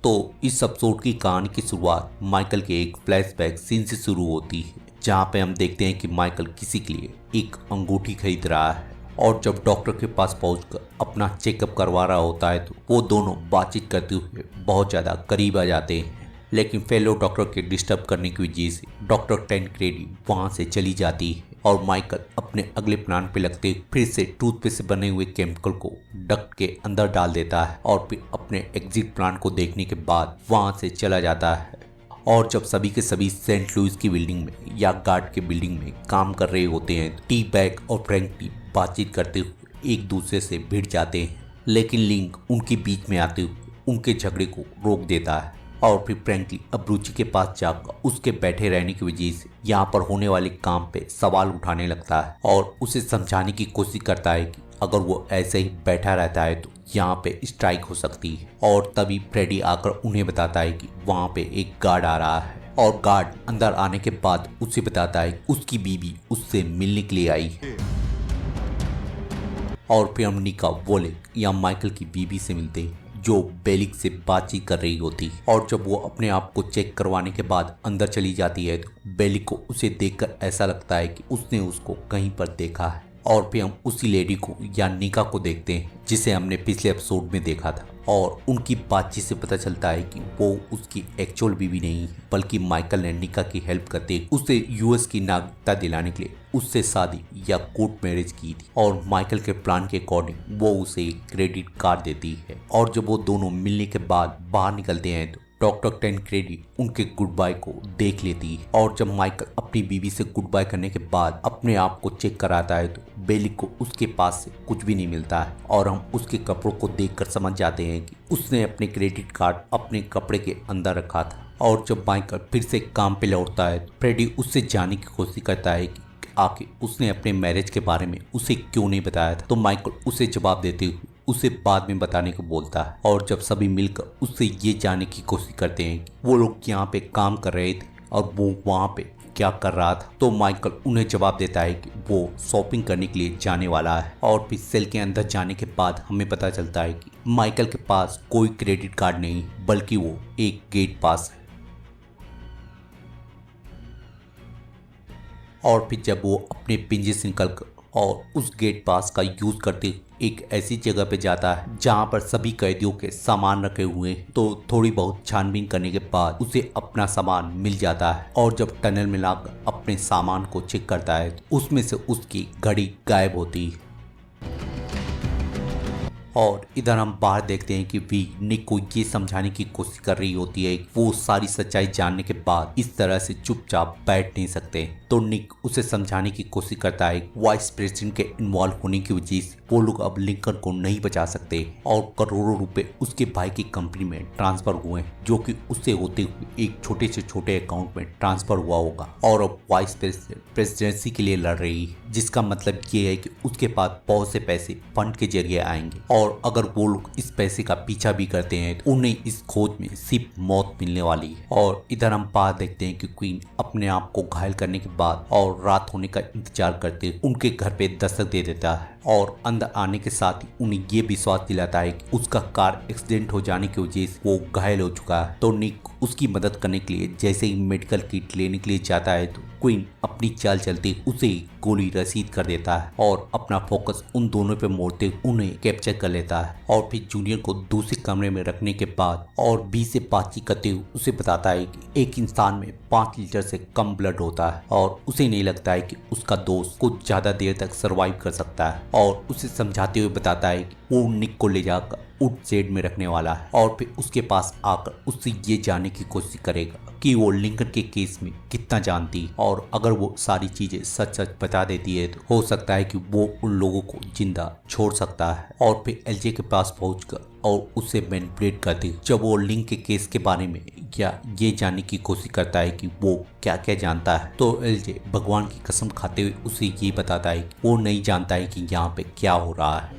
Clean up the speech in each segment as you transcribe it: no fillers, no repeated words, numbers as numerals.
तो इस एपिसोड की कहानी की शुरुआत माइकल के एक फ्लैशबैक सीन से शुरू होती है, जहाँ पे हम देखते हैं कि माइकल किसी के लिए एक अंगूठी खरीद रहा है और जब डॉक्टर के पास पहुंचकर अपना चेकअप करवा रहा होता है तो वो दोनों बातचीत करते हुए बहुत ज़्यादा करीब आ जाते हैं। लेकिन फेलो डॉक्टर के डिस्टर्ब करने की वजह से डॉक्टर टेनक्रेडी वहाँ से चली जाती है और माइकल अपने अगले प्लान पे लगते फिर से टूथपेस्ट से बने हुए केमिकल को डक्ट के अंदर डाल देता है और फिर अपने एग्जिट प्लान को देखने के बाद वहाँ से चला जाता है। और जब सभी के सभी सेंट लुइस की बिल्डिंग में या गार्ड के बिल्डिंग में काम कर रहे होते हैं, टी बैग और फ्रैंकली बातचीत करते हुए एक दूसरे से भिड़ जाते हैं, लेकिन लिंक उनके बीच में आते हुए उनके झगड़े को रोक देता है और फिर फ्रैंकली अब रुचि के पास जाकर उसके बैठे रहने की वजह से यहाँ पर होने वाले काम पे सवाल उठाने लगता है और उसे समझाने की कोशिश करता है कि अगर वो ऐसे ही बैठा रहता है तो यहाँ पे स्ट्राइक हो सकती है। और तभी फ्रेडी आकर उन्हें बताता है कि वहाँ पे एक गार्ड आ रहा है और गार्ड अंदर आने के बाद उसे बताता है कि उसकी बीवी उससे मिलने के लिए आई है। और फिर हम निका वोलेक या माइकल की बीवी से मिलते हैं जो बेलिक से बातचीत कर रही होती है। और जब वो अपने आप को चेक करवाने के बाद अंदर चली जाती है तो बेलिक को उसे देखकर ऐसा लगता है कि उसने उसको कहीं पर देखा है। और फिर हम उसी लेडी को या निका को देखते हैं जिसे हमने पिछले एपिसोड में देखा था और उनकी बातचीत से पता चलता है कि वो उसकी एक्चुअल बीवी नहीं है, बल्कि माइकल ने निका की हेल्प करते उसे यूएस की नागरिकता दिलाने के लिए उससे शादी या कोर्ट मैरिज की थी और माइकल के प्लान के अकॉर्डिंग वो उसे एक क्रेडिट कार्ड देती है। और जब वो दोनों मिलने के बाद बाहर निकलते हैं तो डॉक्टर टेनक्रेडी उनके गुड बाय को देख लेती है और जब माइकल अपनी बीवी से गुड बाय करने के बाद अपने आप को चेक कराता है तो बेलिक को उसके पास से कुछ भी नहीं मिलता है और हम उसके कपड़ों को देखकर समझ जाते हैं कि उसने अपने क्रेडिट कार्ड अपने कपड़े के अंदर रखा था। और जब माइकल फिर से काम पे लौटता है तो फ्रेडी उससे जानने की कोशिश करता है कि आखिर उसने अपने मैरिज के बारे में उसे क्यों नहीं बताया था। तो माइकल उसे जवाब देते हुए उसे बाद में बताने को बोलता है। और जब सभी मिलकर उससे ये जानने की कोशिश करते हैं कि वो लोग यहाँ पे काम कर रहे थे और वो वहाँ पे क्या कर रहा था, तो माइकल उन्हें जवाब देता है कि वो शॉपिंग करने के लिए जाने वाला है। और फिर सेल के अंदर जाने के बाद हमें पता चलता है कि माइकल के पास कोई क्रेडिट कार्ड नहीं बल्कि वो एक गेट पास है। और फिर जब वो अपने पिंजे से निकलकर और उस गेट पास का यूज करते एक ऐसी जगह पे जाता है जहाँ पर सभी कैदियों के सामान रखे हुए हैं, तो थोड़ी बहुत छानबीन करने के बाद उसे अपना सामान मिल जाता है। और जब टनल में लाकर अपने सामान को चेक करता है तो उसमें से उसकी घड़ी गायब होती है। और इधर हम बाहर देखते हैं कि वी निक को ये समझाने की कोशिश कर रही होती है कि वो सारी सच्चाई जानने के बाद इस तरह से चुपचाप बैठ नहीं सकते। तो निक उसे समझाने की कोशिश करता है वाइस प्रेसिडेंट के इन्वॉल्व होने की वजह से वो लोग अब लिंकन को नहीं बचा सकते और करोड़ों रुपए उसके भाई की कंपनी में ट्रांसफर हुए जो कि उससे होते हुए एक छोटे से छोटे अकाउंट में ट्रांसफर हुआ होगा और अब वाइस प्रेसिडेंसी के लिए लड़ रही है, जिसका मतलब ये है कि उसके पास बहुत से पैसे फंड के जरिए आएंगे और अगर वो लोग इस पैसे का पीछा भी करते हैं तो उन्हें इस खोज में सिर्फ मौत मिलने वाली है। और इधर हम बाहर देखते हैं कि क्वीन अपने आप को घायल करने के बाद और रात होने का इंतजार करते उनके घर पे दस्तक दे देता है और अंदर आने के साथ ही उन्हें ये विश्वास दिलाता है कि उसका कार एक्सीडेंट हो जाने की वजह से वो घायल हो चुका है। तो निक उसकी मदद करने के लिए जैसे ही मेडिकल किट लेने के लिए जाता है तो क्वीन अपनी चाल चलते उसे गोली रसीद कर देता है और अपना फोकस उन दोनों पे मोड़ते उन्हें कैप्चर कर लेता है। और फिर जूनियर को दूसरे कमरे में रखने के बाद और बी से बातचीत करते हुए उसे बताता है कि एक इंसान में 5 लीटर से कम ब्लड होता है और उसे नहीं लगता है कि उसका दोस्त कुछ ज्यादा देर तक सरवाइव कर सकता है। और उसे समझाते हुए बताता है कि वो निक को ले जाकर वुड शेड में रखने वाला है और फिर उसके पास आकर उससे ये जानने की कोशिश करेगा कि वो लिंकन के केस में कितना जानती है और अगर वो सारी चीजें सच सच बता देती है तो हो सकता है कि वो उन लोगों को जिंदा छोड़ सकता है। और फिर एलजे के पास पहुंचकर और उसे मैनिपुलेट करती जब वो लिंक के केस के बारे में या ये जानने की कोशिश करता है कि वो क्या क्या जानता है, तो एलजे भगवान की कसम खाते हुए उसे ये बताता है कि वो नहीं जानता है कि यहाँ पे क्या हो रहा है।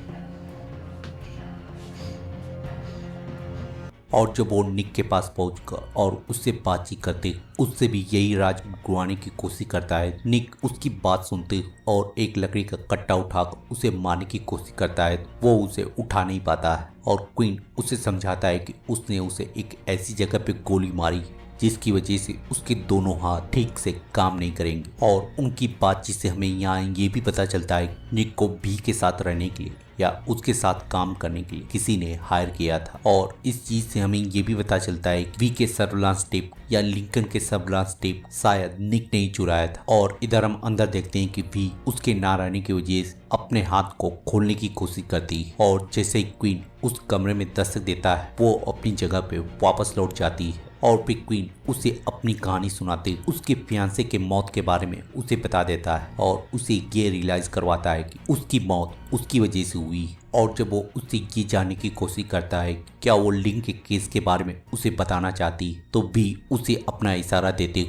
और जब वो निक के पास पहुंचकर और उससे बातचीत करते उससे भी यही राज गुड़वाने की कोशिश करता है। निक उसकी बात सुनते और एक लकड़ी का कट्टा उठाकर उसे मारने की कोशिश करता है। वो उसे उठा नहीं पाता है और क्वीन उसे समझाता है कि उसने उसे एक ऐसी जगह पे गोली मारी जिसकी वजह से उसके दोनों हाथ ठीक से काम नहीं करेंगे। और उनकी बातचीत से हमें यहाँ ये भी पता चलता है निक को भी के साथ रहने के लिए या उसके साथ काम करने के लिए किसी ने हायर किया था। और इस चीज से हमें ये भी पता चलता है कि वी के सर्विलांस टेप या लिंकन के सर्विलांस टेप शायद निक ने ही चुराया था। और इधर हम अंदर देखते हैं कि वी उसके ना रहने की वजह से अपने हाथ को खोलने की कोशिश करती है और जैसे ही क्वीन उस कमरे में दस्तक देता है वो अपनी जगह पे वापस लौट जाती है। और फिर क्वीन उसे अपनी कहानी सुनाते उसके फियांसे के मौत के बारे में उसे बता देता है और उसे ये रियलाइज करवाता है कि उसकी मौत उसकी वजह से हुई। और जब वो उससे ये जानने की कोशिश करता है क्या वो लिंक के केस के बारे में उसे बताना चाहती है तो भी उसे अपना इशारा देते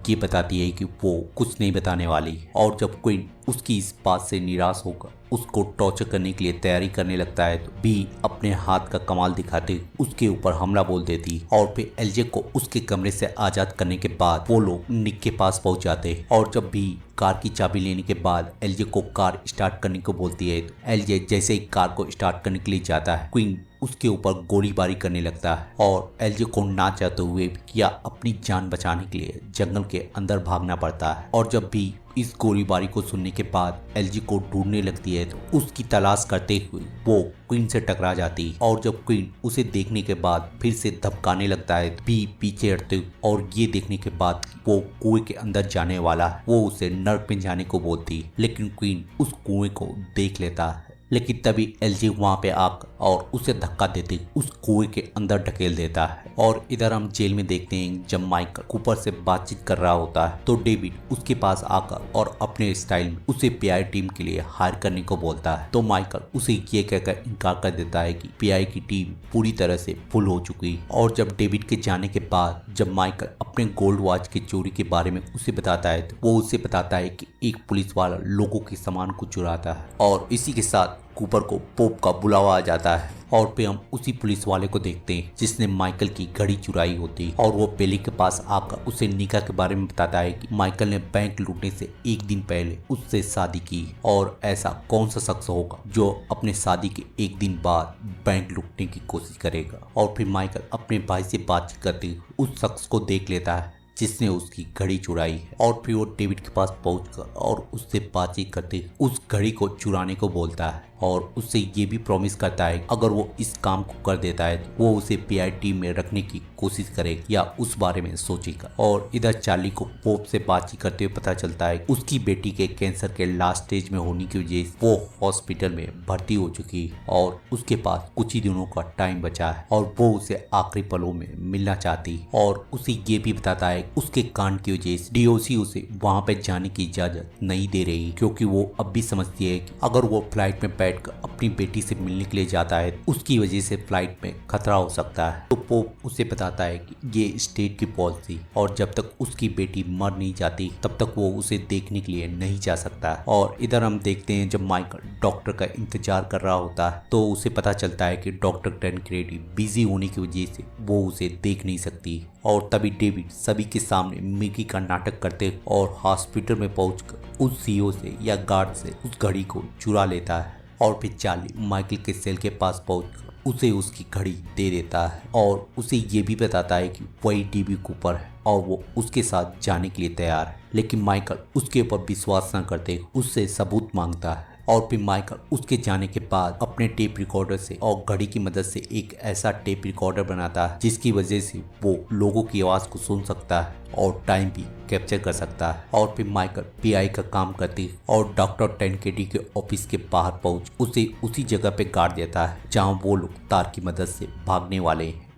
ये बताती है कि वो कुछ नहीं बताने वाली। और जब क्वीन उसकी इस बात से निराश होकर उसको टॉर्चर करने के लिए तैयारी करने लगता है तो भी अपने हाथ का कमाल दिखाते उसके ऊपर हमला बोल देती। और फिर एलजे को उसके कमरे से आजाद करने के बाद वो लोग निक के पास पहुंच जाते और जब भी कार की चाबी लेने के बाद एलजे को कार स्टार्ट करने को बोलती है तो एलजे जैसे ही कार को स्टार्ट करने के लिए जाता है क्वीन उसके ऊपर गोलीबारी करने लगता है और एलजे को ना चाहते हुए या अपनी जान बचाने के लिए जंगल के अंदर भागना पड़ता है। और जब भी इस गोलीबारी को सुनने के बाद एलजे को ढूंढने लगती है तो उसकी तलाश करते हुए वो क्वीन से टकरा जाती है। और जब क्वीन उसे देखने के बाद फिर से धमकाने लगता है तो भी पीछे हटते और ये देखने के बाद वो कुएं के अंदर जाने वाला है वो उसे नर्क में जाने को बोलती है। लेकिन क्वीन उस कुएं को देख लेता है लेकिन तभी एलजे वहां पे आकर और उसे धक्का देते उस कुएं के अंदर ढकेल देता है। और इधर हम जेल में देखते हैं जब माइकल कूपर से बातचीत कर रहा होता है तो डेविड उसके पास आकर और अपने स्टाइल में उसे पीआई टीम के लिए हायर करने को बोलता है। तो माइकल उसे ये कहकर इनकार कर देता है कि पीआई की टीम पूरी तरह से फुल हो चुकी है। और जब डेविड के जाने के बाद जब माइकल अपने गोल्ड वॉच की चोरी के बारे में उसे बताता है तो वो उसे बताता है कि एक पुलिस वाला लोगों के सामान को चुराता है। और इसी के साथ कूपर को पोप का बुलावा आ जाता है और फिर हम उसी पुलिस वाले को देखते हैं जिसने माइकल की घड़ी चुराई होती है। और वो बेली के पास आकर उसे निका के बारे में बताता है कि माइकल ने बैंक लूटने से एक दिन पहले उससे शादी की और ऐसा कौन सा शख्स होगा जो अपने शादी के एक दिन बाद बैंक लूटने की कोशिश करेगा। और फिर माइकल अपने भाई से बातचीत करते हुए उस शख्स को देख लेता है जिसने उसकी घड़ी चुराई है। और फिर वो डेविड के पास पहुंचकर और उससे बातचीत करते उस घड़ी को चुराने को बोलता है और उससे ये भी प्रॉमिस करता है अगर वो इस काम को कर देता है तो वो उसे पीआई टीम में रखने की कोशिश करेगा या उस बारे में सोचेगा। और इधर चार्ली को पोप से बातचीत करते हुए पता चलता है उसकी बेटी के कैंसर के लास्ट स्टेज में होने की वजह से वो हॉस्पिटल में भर्ती हो चुकी है और उसके पास कुछ ही दिनों का टाइम बचा है और वो उसे आखिरी पलों में मिलना चाहती है। और उसे ये भी बताता है उसके कांड की वजह से डीओसी उसे वहां पे जाने की इजाजत नहीं दे रही क्योंकि वो अब भी समझती है कि अगर वो फ्लाइट में बैठकर अपनी बेटी से मिलने के लिए जाता है उसकी वजह से फ्लाइट में खतरा हो सकता है। तो पोप उसे बताता है कि ये स्टेट की पॉलिसी और जब तक उसकी बेटी मर नहीं जाती तब तक वो उसे देखने के लिए नहीं जा सकता। और इधर हम देखते हैं जब माइकल डॉक्टर का इंतजार कर रहा होता है तो उसे पता चलता है कि डॉक्टर टेनक्रेडी बिजी होने की वजह से वो उसे देख नहीं सकती। और तभी डेविड सभी के सामने मिकी का नाटक करते और हॉस्पिटल में पहुंचकर उस सीईओ से या गार्ड से उस घड़ी को चुरा लेता है। और फिर चार्ली माइकल के सेल के पास पहुंचकर उसे उसकी घड़ी दे देता है और उसे ये भी बताता है कि वही डीबी कूपर है और वो उसके साथ जाने के लिए तैयार है। लेकिन माइकल उसके ऊपर विश्वास न करते उससे सबूत मांगता है। और फिर माइकल उसके जाने के बाद अपने टेप रिकॉर्डर से और घड़ी की मदद से एक ऐसा टेप रिकॉर्डर बनाता है जिसकी वजह से वो लोगों की आवाज को सुन सकता है और टाइम भी कैप्चर कर सकता है। और फिर माइकल पीआई का काम करती और डॉक्टर टेनकेडी के ऑफिस के बाहर पहुंच उसे उसी जगह पे गाड़ देता है जहां वो लोग तार की मदद से भागने वाले हैं।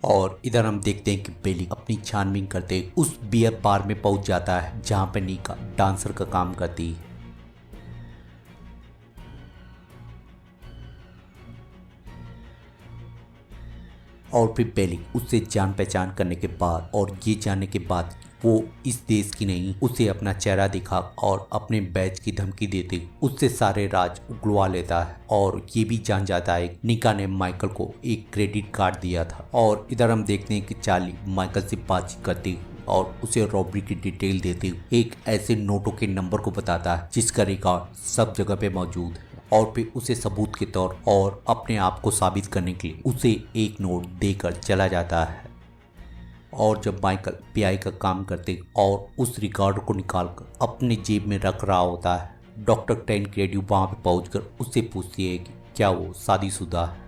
और इधर हम देखते हैं कि बेली अपनी छानबीन करते उस बियर बार में पहुंच जाता है जहां पे नीका डांसर का काम करती है। और फिर बेली उससे जान पहचान करने के बाद और ये जानने के बाद वो इस देश की नहीं, उसे अपना चेहरा दिखा और अपने बैच की धमकी देते उससे सारे राज उगलवा लेता है और ये भी जान जाता है निका ने माइकल को एक क्रेडिट कार्ड दिया था। और इधर हम देखते हैं कि चार्ली माइकल से बातचीत करती और उसे रॉबरी की डिटेल देते एक ऐसे नोटों के नंबर को बताता है जिसका रिकॉर्ड सब जगह पे मौजूद है और फिर उसे सबूत के तौर और अपने आप को साबित करने के लिए उसे एक नोट देकर चला जाता है। और जब माइकल पीआई का काम करते और उस रिकॉर्ड को निकालकर अपने जेब में रख रहा होता है, डॉक्टर टेनक्रेड्यू वहां पे पहुंचकर उससे पूछती है कि क्या वो शादीशुदा है।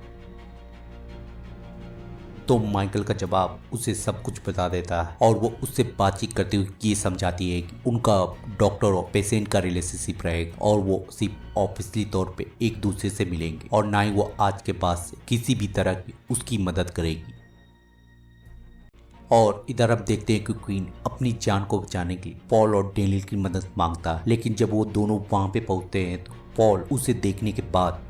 तो माइकल का जवाब उसे सब कुछ बता देता है और वो उससे बातचीत करते हुए ये समझाती है कि उनका डॉक्टर और पेशेंट का रिलेशनशिप रहेगा और वो सिर्फ ऑफिशियली तौर पे एक दूसरे से मिलेंगे और ना ही वो आज के बाद से किसी भी तरह की उसकी मदद करेगी। और इधर अब देखते हैं कि क्वीन अपनी जान को बचाने के लिए पॉल और डेनियल की मदद मांगता है, लेकिन जब वो दोनों वहां पे पहुंचते हैं तो पॉल उसे देखने के बाद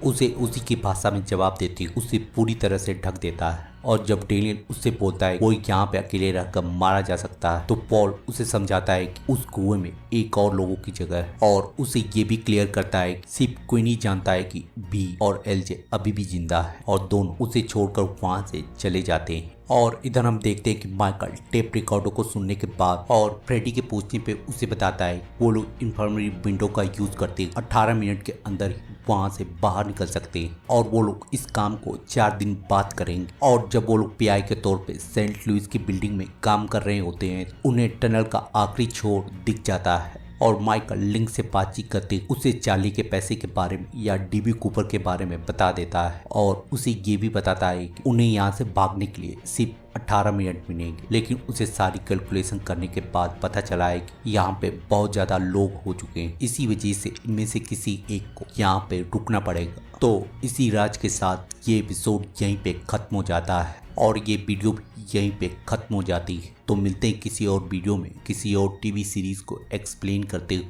उसे उसी की भाषा में जवाब देती उसे पूरी तरह से ढक देता है। और जब डेनियल उससे बोलता है वो यहाँ पे अकेले रहकर मारा जा सकता है तो पॉल उसे समझाता है कि उस कुएं में एक और लोगों की जगह है और उसे ये भी क्लियर करता है कि सिर्फ क्वीन ही जानता है कि बी और एलजे अभी भी जिंदा है और दोनों उसे छोड़कर वहां से चले जाते हैं। और इधर हम देखते हैं कि माइकल टेप रिकॉर्डर को सुनने के बाद और फ्रेडी के पूछने पे उसे बताता है वो लोग इन्फर्मरी विंडो का यूज करते 18 मिनट के अंदर ही वहां से बाहर निकल सकते हैं और वो लोग इस काम को 4 दिन बाद करेंगे। और जब वो लोग पीआई के तौर पे सेंट लुइस की बिल्डिंग में काम कर रहे होते हैं उन्हें टनल का आखिरी छोर दिख जाता है और माइकल लिंक से बातचीत करते उसे चार्ली के पैसे के बारे में या डीबी कूपर के बारे में बता देता है और उसे ये भी बताता है कि उन्हें यहाँ से भागने के लिए सिर्फ 18 मिनट मिलेंगे। लेकिन उसे सारी कैलकुलेशन करने के बाद पता चला है कि यहाँ पे बहुत ज्यादा लोग हो चुके हैं, इसी वजह से इनमें से किसी एक को यहाँ पे रुकना पड़ेगा। तो इसी राज के साथ ये एपिसोड यहीं पे खत्म हो जाता है और ये वीडियो भी यहीं पे खत्म हो जाती है। तो मिलते हैं किसी और वीडियो में किसी और टीवी सीरीज को एक्सप्लेन करते हुए,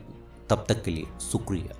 तब तक के लिए शुक्रिया।